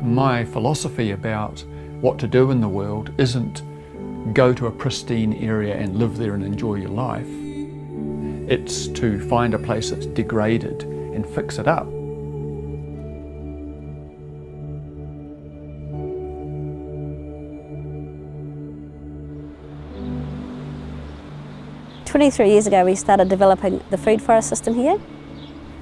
My philosophy about what to do in the world isn't go to a pristine area and live there and enjoy your life. It's to find a place that's degraded and fix it up. "23 years ago we started developing the food forest system here.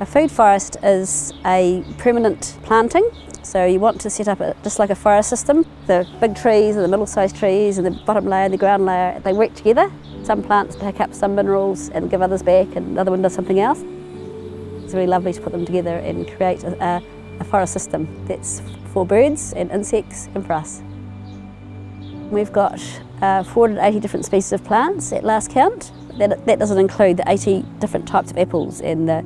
A food forest is a permanent planting, so you want to set up just like a forest system. The big trees and the middle-sized trees and the bottom layer and the ground layer, they work together. Some plants pick up some minerals and give others back, and the other one does something else. It's really lovely to put them together and create a forest system that's for birds and insects and for us. We've got 480 different species of plants at last count. That doesn't include the 80 different types of apples and the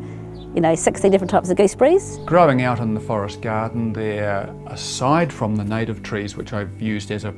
60 different types of gooseberries. Growing out in the forest garden there, aside from the native trees, which I've used as a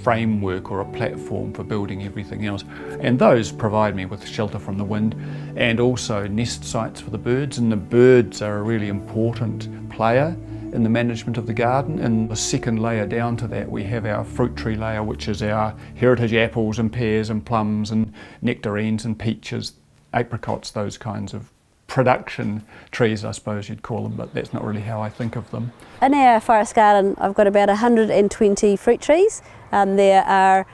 framework or a platform for building everything else, and those provide me with shelter from the wind and also nest sites for the birds, and the birds are a really important player in the management of the garden. And the second layer down to that, we have our fruit tree layer, which is our heritage apples and pears and plums and nectarines and peaches, apricots, those kinds of production trees, I suppose you'd call them, but that's not really how I think of them. In our forest garden, I've got about 120 fruit trees. There are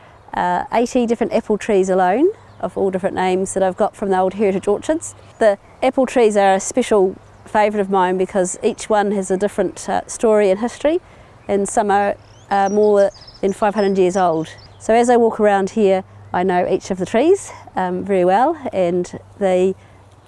80 different apple trees alone, of all different names, that I've got from the old heritage orchards. The apple trees are a special favourite of mine because each one has a different story and history, and some are more than 500 years old. So as I walk around here, I know each of the trees very well, and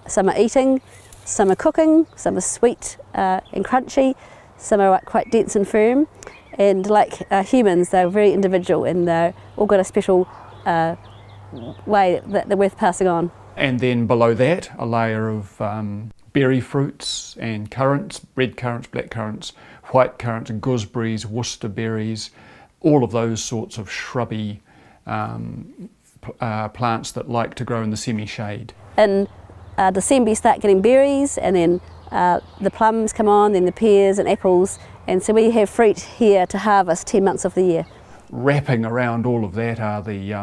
some are eating, some are cooking, some are sweet and crunchy, some are quite dense and firm. And like humans, they're very individual, and they've all got a special way that they're worth passing on. And then below that, a layer of berry fruits and currants, red currants, black currants, white currants, gooseberries, Worcester berries, all of those sorts of shrubby plants that like to grow in the semi-shade. In December you start getting berries, and then the plums come on, then the pears and apples, and so we have fruit here to harvest 10 months of the year. Wrapping around all of that are the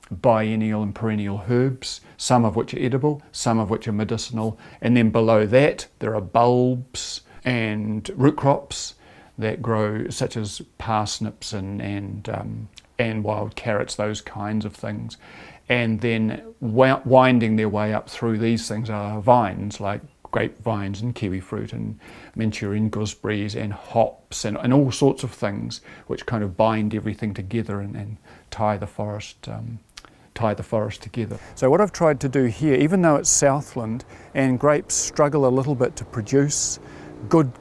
biennial and perennial herbs, some of which are edible, some of which are medicinal, and then below that there are bulbs and root crops that grow, such as parsnips and wild carrots, those kinds of things. And then winding their way up through these things are vines, like grapevines and kiwi fruit and Manchurian gooseberries and hops and all sorts of things which kind of bind everything together and tie the forest together. So what I've tried to do here, even though it's Southland and grapes struggle a little bit to produce good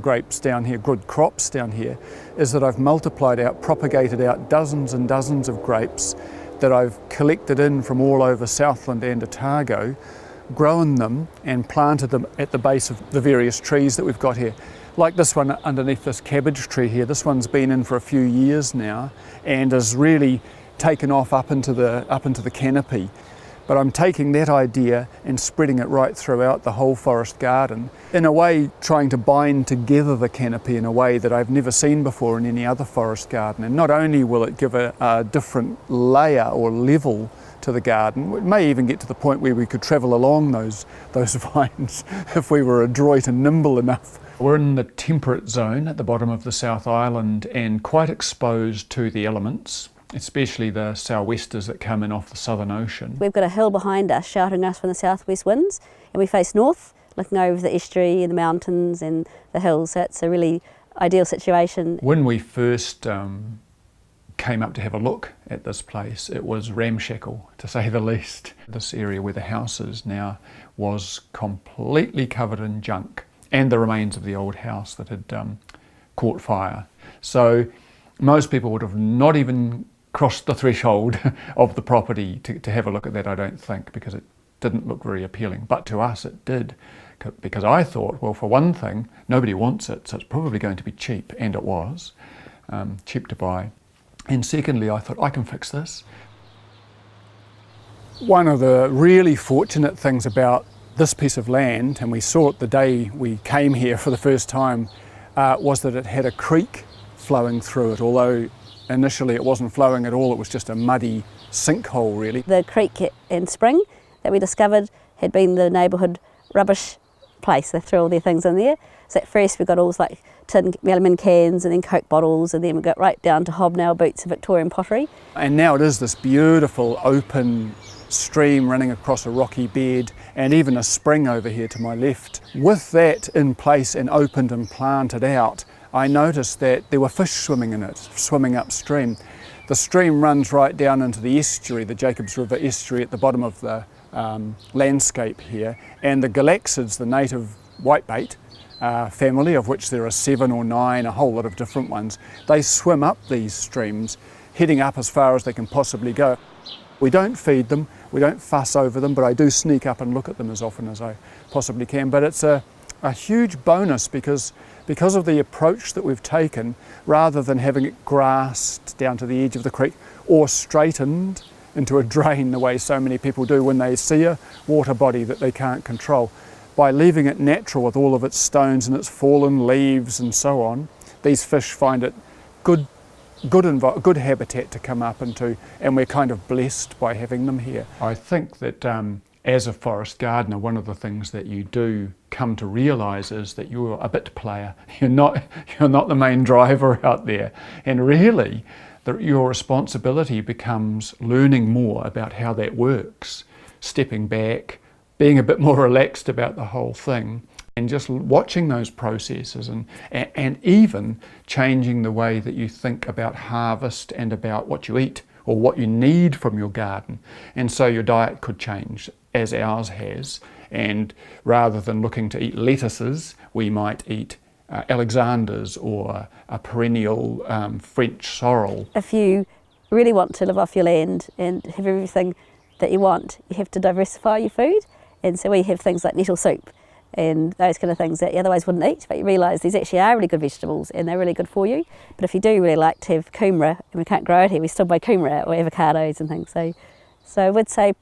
grapes down here, good crops down here, is that I've multiplied out, propagated out dozens and dozens of grapes that I've collected in from all over Southland and Otago, grown them and planted them at the base of the various trees that we've got here. Like this one underneath this cabbage tree here, this one's been in for a few years now and has really taken off up into the canopy. But I'm taking that idea and spreading it right throughout the whole forest garden, in a way trying to bind together the canopy in a way that I've never seen before in any other forest garden. And not only will it give a different layer or level to the garden, it may even get to the point where we could travel along those vines if we were adroit and nimble enough. We're in the temperate zone at the bottom of the South Island and quite exposed to the elements, especially the sou'westers that come in off the Southern Ocean. We've got a hill behind us sheltering us from the southwest winds, and we face north, looking over the estuary and the mountains and the hills, so it's a really ideal situation. When we first came up to have a look at this place, it was ramshackle, to say the least. This area where the house is now was completely covered in junk and the remains of the old house that had caught fire. So most people would have not even crossed the threshold of the property to have a look at that, I don't think, because it didn't look very appealing. But to us it did, because I thought, well, for one thing, nobody wants it, so it's probably going to be cheap, and it was cheap to buy. And secondly, I thought, I can fix this. One of the really fortunate things about this piece of land, and we saw it the day we came here for the first time, was that it had a creek flowing through it, although initially it wasn't flowing at all, it was just a muddy sinkhole really. The creek in spring that we discovered had been the neighbourhood rubbish place. They threw all their things in there. So at first we got all like tin melamine cans and then Coke bottles, and then we got right down to hobnail boots and Victorian pottery. And now it is this beautiful open stream running across a rocky bed, and even a spring over here to my left. With that in place and opened and planted out, I noticed that there were fish swimming in it, swimming upstream. The stream runs right down into the estuary, the Jacobs River estuary at the bottom of the landscape here, and the galaxids, the native whitebait family, of which there are 7 or 9, a whole lot of different ones, they swim up these streams, heading up as far as they can possibly go. We don't feed them, we don't fuss over them, but I do sneak up and look at them as often as I possibly can. But it's a huge bonus because of the approach that we've taken, rather than having it grassed down to the edge of the creek or straightened into a drain the way so many people do when they see a water body that they can't control. By leaving it natural with all of its stones and its fallen leaves and so on, these fish find it good habitat to come up into, and we're kind of blessed by having them here. I think that as a forest gardener, one of the things that you do come to realise is that you're a bit player. You're not the main driver out there, and really your responsibility becomes learning more about how that works, stepping back, being a bit more relaxed about the whole thing, and just watching those processes, and even changing the way that you think about harvest and about what you eat or what you need from your garden. And so your diet could change, as ours has, and rather than looking to eat lettuces, we might eat Alexanders or a perennial French sorrel. If you really want to live off your land and have everything that you want, you have to diversify your food. And so we have things like nettle soup and those kind of things that you otherwise wouldn't eat, but you realise these actually are really good vegetables and they're really good for you. But if you do really like to have kumara, and we can't grow it here, we still buy kumara or avocados and things. So I would say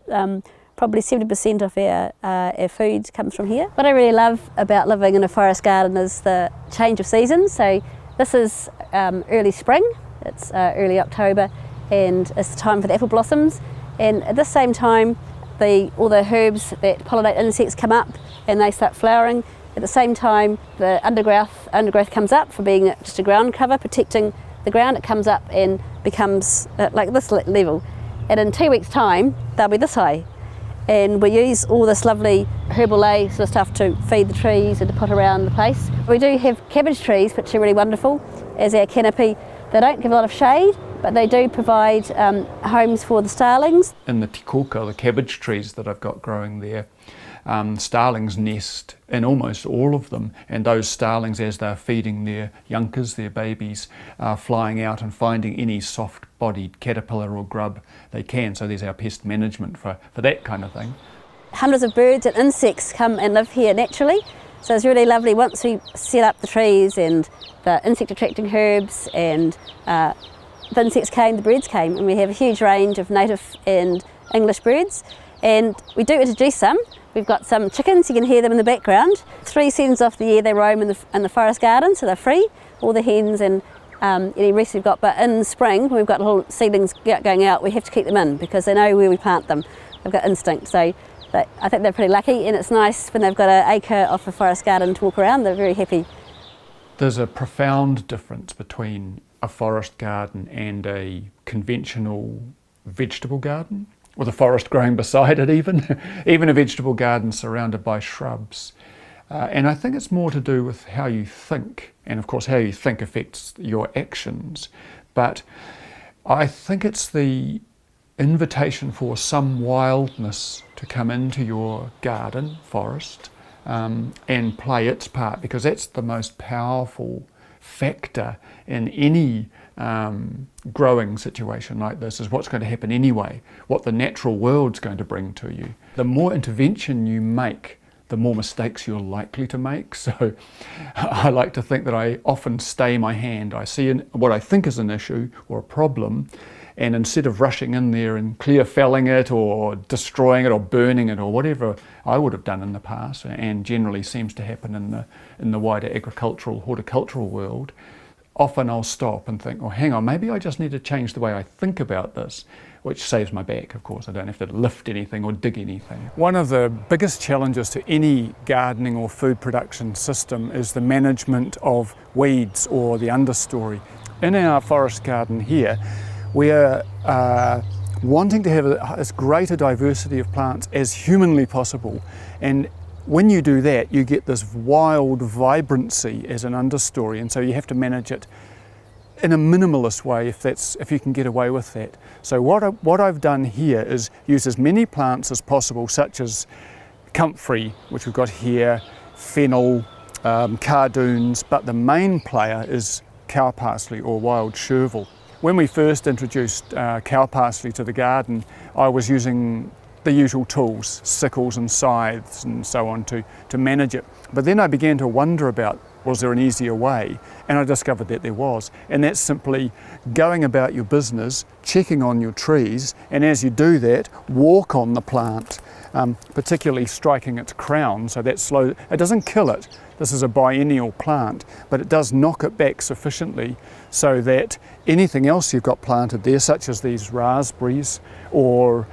probably 70% of our food comes from here. What I really love about living in a forest garden is the change of seasons. So this is early spring, it's early October, and it's the time for the apple blossoms. And at the same time, all the herbs that pollinate insects come up and they start flowering. At the same time, the undergrowth comes up for being just a ground cover, protecting the ground. It comes up and becomes like this level. And in 2 weeks' time, they'll be this high. And we use all this lovely herbal ley sort of stuff to feed the trees and to put around the place. We do have cabbage trees, which are really wonderful as our canopy. They don't give a lot of shade, but they do provide homes for the starlings. In the tikoka, the cabbage trees that I've got growing there, starlings nest in almost all of them, and those starlings, as they're feeding their youngsters, their babies, are flying out and finding any soft-bodied caterpillar or grub they can. So there's our pest management for that kind of thing. Hundreds of birds and insects come and live here naturally, so it's really lovely once we set up the trees and the insect attracting herbs, and the insects came, the birds came, and we have a huge range of native and English birds. And we do introduce some. We've got some chickens, you can hear them in the background. 3 seasons of the year they roam in the forest garden, so they're free, all the hens and any rest we've got. But in spring, when we've got little seedlings going out, we have to keep them in because they know where we plant them. They've got instinct, so I think they're pretty lucky, and it's nice when they've got an acre of a forest garden to walk around, they're very happy. There's a profound difference between a forest garden and a conventional vegetable garden, with a forest growing beside it even, even a vegetable garden surrounded by shrubs. And I think it's more to do with how you think, and of course how you think affects your actions. But I think it's the invitation for some wildness to come into your garden, forest, and play its part, because that's the most powerful factor in any growing situation like this, is what's going to happen anyway, what the natural world's going to bring to you. The more intervention you make, the more mistakes you're likely to make. So I like to think that I often stay my hand. I see what I think is an issue or a problem, And instead of rushing in there and clear felling it or destroying it or burning it or whatever I would have done in the past, and generally seems to happen in the wider agricultural, horticultural world, often I'll stop and think, oh, hang on, maybe I just need to change the way I think about this, which saves my back, of course. I don't have to lift anything or dig anything. One of the biggest challenges to any gardening or food production system is the management of weeds or the understory. In our forest garden here, we are wanting to have as great a diversity of plants as humanly possible. And when you do that, you get this wild vibrancy as an understory, and so you have to manage it in a minimalist way if you can get away with that. So what I've done here is use as many plants as possible, such as comfrey, which we've got here, fennel, cardoons, but the main player is cow parsley or wild chervil. When we first introduced cow parsley to the garden, I was using the usual tools, sickles and scythes and so on to manage it. But then I began to wonder about, was there an easier way? And I discovered that there was. And that's simply going about your business, checking on your trees, and as you do that, walk on the plant, particularly striking its crown, so that slow. It doesn't kill it. This is a biennial plant, but it does knock it back sufficiently so that anything else you've got planted there, such as these raspberries or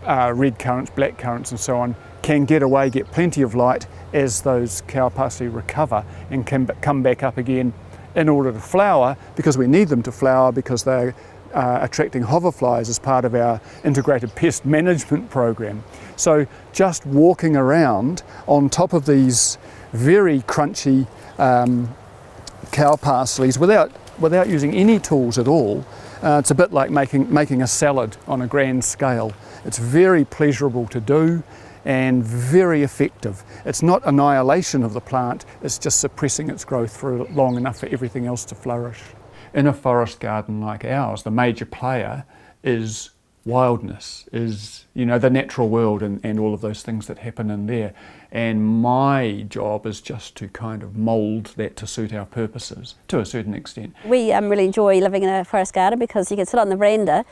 red currants, black currants and so on, can get away, get plenty of light as those cow parsley recover and can come back up again in order to flower, because we need them to flower because they're attracting hoverflies as part of our integrated pest management program. So just walking around on top of these very crunchy cow parsleys without using any tools at all, it's a bit like making a salad on a grand scale. It's very pleasurable to do and very effective. It's not annihilation of the plant, it's just suppressing its growth for long enough for everything else to flourish. In a forest garden like ours, the major player is wildness, is the natural world and all of those things that happen in there. And my job is just to kind of mould that to suit our purposes to a certain extent. We really enjoy living in a forest garden because you can sit on the veranda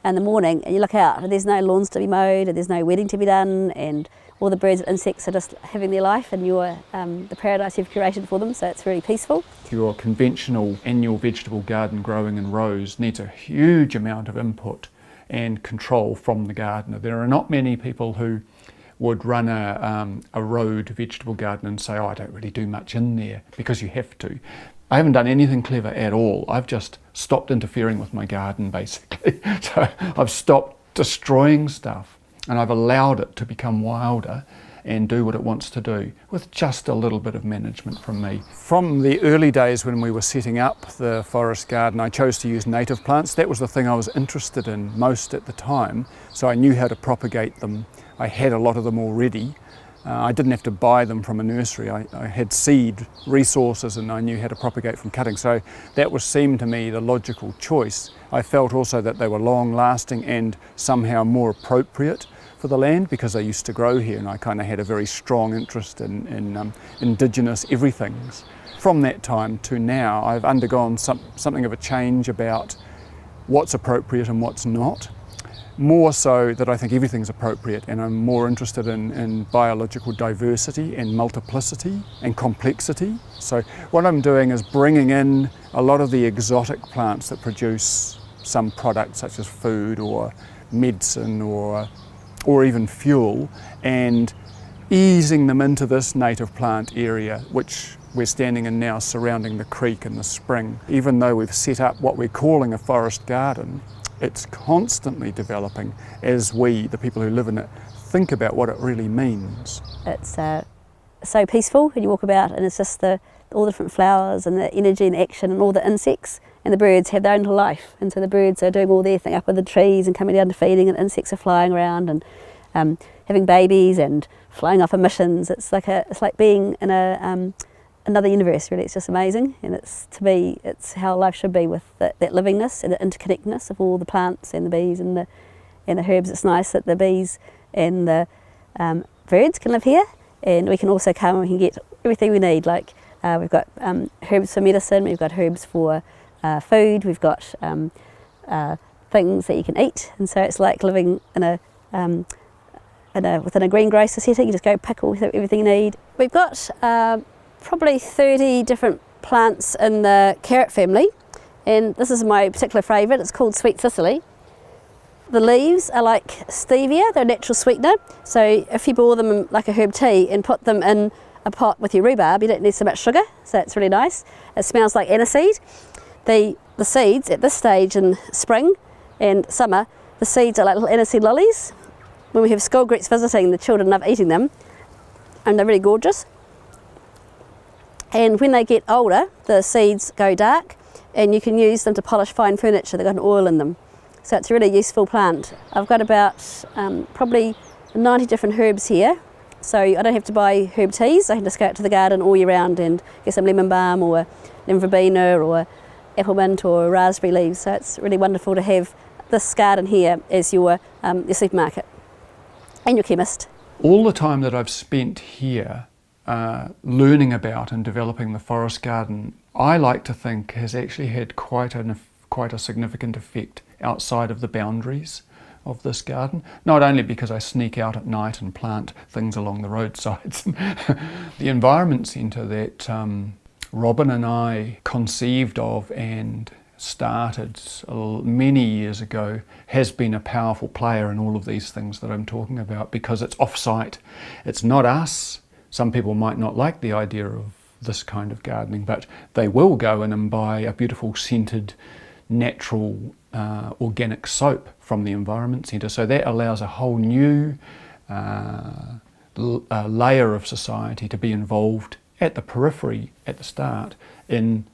in the morning and you look out and there's no lawns to be mowed and there's no weeding to be done, and all the birds and insects are just having their life in the paradise you've curated for them, so it's very peaceful. Your conventional annual vegetable garden growing in rows needs a huge amount of input and control from the gardener. There are not many people who would run a rowed vegetable garden and say, oh, I don't really do much in there, because you have to. I haven't done anything clever at all. I've just stopped interfering with my garden, basically. So I've stopped destroying stuff and I've allowed it to become wilder and do what it wants to do with just a little bit of management from me. From the early days when we were setting up the forest garden, I chose to use native plants. That was the thing I was interested in most at the time, so I knew how to propagate them. I had a lot of them already. I didn't have to buy them from a nursery. I had seed resources and I knew how to propagate from cutting. So that seemed to me the logical choice. I felt also that they were long lasting and somehow more appropriate for the land because they used to grow here, and I kind of had a very strong interest in indigenous everythings. From that time to now, I've undergone something of a change about what's appropriate and what's not. More so that I think everything's appropriate, and I'm more interested in biological diversity and multiplicity and complexity. So what I'm doing is bringing in a lot of the exotic plants that produce some product such as food or medicine or even fuel, and easing them into this native plant area which we're standing in now, surrounding the creek and the spring. Even though we've set up what we're calling a forest garden, it's constantly developing as we, the people who live in it, think about what it really means. It's so peaceful when you walk about, and it's just all the different flowers and the energy and action and all the insects, and the birds have their own life, and so the birds are doing all their thing up in the trees and coming down to feeding, and insects are flying around and having babies and flying off on missions. It's like being in another universe, really. It's just amazing, and to me it's how life should be, with that livingness and the interconnectedness of all the plants and the bees and the herbs. It's nice that the bees and the birds can live here, and we can also come and we can get everything we need. Like we've got herbs for medicine, we've got herbs for food, we've got things that you can eat, and so it's like living in within a greengrocer setting. You just go pick everything you need. We've got probably 30 different plants in the carrot family, and this is my particular favourite. It's called Sweet Sicily. The leaves are like stevia, they're a natural sweetener, so if you boil them in like a herb tea and put them in a pot with your rhubarb, you don't need so much sugar, so it's really nice. It smells like aniseed. The seeds at this stage in spring and summer, the seeds are like little aniseed lilies. When we have school groups visiting, the children love eating them, and they're really gorgeous. And when they get older, the seeds go dark, and you can use them to polish fine furniture. They've got an oil in them. So it's a really useful plant. I've got about probably 90 different herbs here. So I don't have to buy herb teas. I can just go out to the garden all year round and get some lemon balm or lemon verbena or apple mint or raspberry leaves. So it's really wonderful to have this garden here as your supermarket and your chemist. All the time that I've spent here learning about and developing the forest garden, I like to think has actually had quite a significant effect outside of the boundaries of this garden. Not only because I sneak out at night and plant things along the roadsides. The environment centre that Robin and I conceived of and started many years ago has been a powerful player in all of these things that I'm talking about, because it's off-site. It's not us. Some people might not like the idea of this kind of gardening, but they will go in and buy a beautiful scented natural organic soap from the Environment Centre. So that allows a whole new layer of society to be involved at the periphery at the start in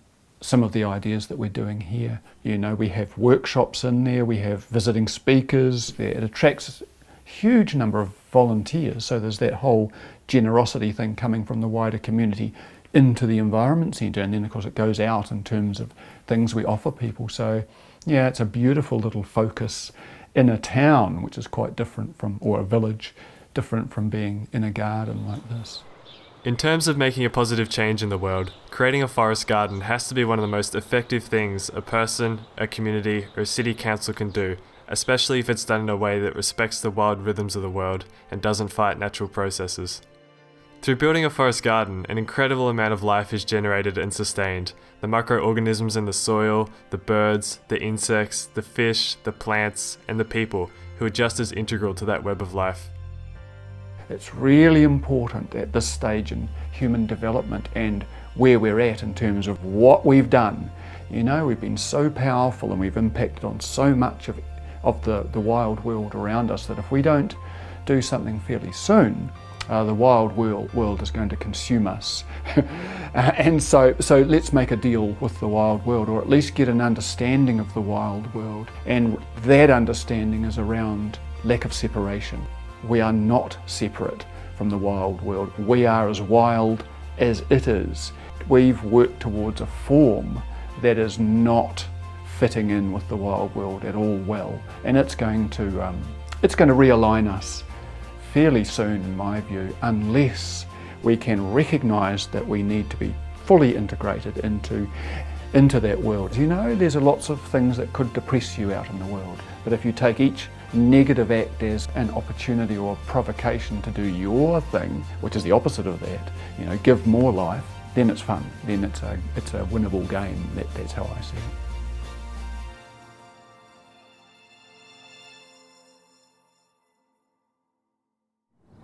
some of the ideas that we're doing here. You know, we have workshops in there, we have visiting speakers. It attracts a huge number of volunteers, so there's that whole generosity thing coming from the wider community into the Environment Centre, and then of course it goes out in terms of things we offer people. So yeah, it's a beautiful little focus in a town, which is quite different from, or a village, different from being in a garden like this. In terms of making a positive change in the world, creating a forest garden has to be one of the most effective things a person, a community, or a city council can do, especially if it's done in a way that respects the wild rhythms of the world and doesn't fight natural processes. Through building a forest garden, an incredible amount of life is generated and sustained. The microorganisms in the soil, the birds, the insects, the fish, the plants, and the people who are just as integral to that web of life. It's really important at this stage in human development and where we're at in terms of what we've done. You know, we've been so powerful and we've impacted on so much of the wild world around us that if we don't do something fairly soon, the wild world is going to consume us. And so let's make a deal with the wild world, or at least get an understanding of the wild world. And that understanding is around lack of separation. We are not separate from the wild world. We are as wild as it is. We've worked towards a form that is not fitting in with the wild world at all well. And it's going to realign us fairly soon, in my view, unless we can recognise that we need to be fully integrated into that world. You know, there's lots of things that could depress you out in the world, but if you take each negative act as an opportunity or a provocation to do your thing, which is the opposite of that, you know, give more life, then it's fun. Then it's a winnable game. That's how I see it.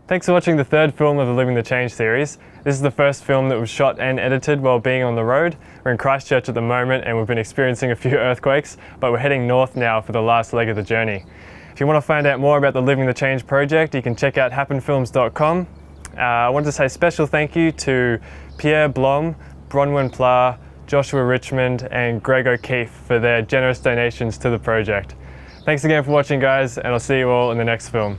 Thanks for watching the third film of the Living the Change series. This is the first film that was shot and edited while being on the road. We're in Christchurch at the moment and we've been experiencing a few earthquakes, but we're heading north now for the last leg of the journey. If you want to find out more about the Living the Change project, you can check out happenfilms.com. I want to say a special thank you to Pierre Blom, Bronwyn Pla, Joshua Richmond and Greg O'Keefe for their generous donations to the project. Thanks again for watching, guys, and I'll see you all in the next film.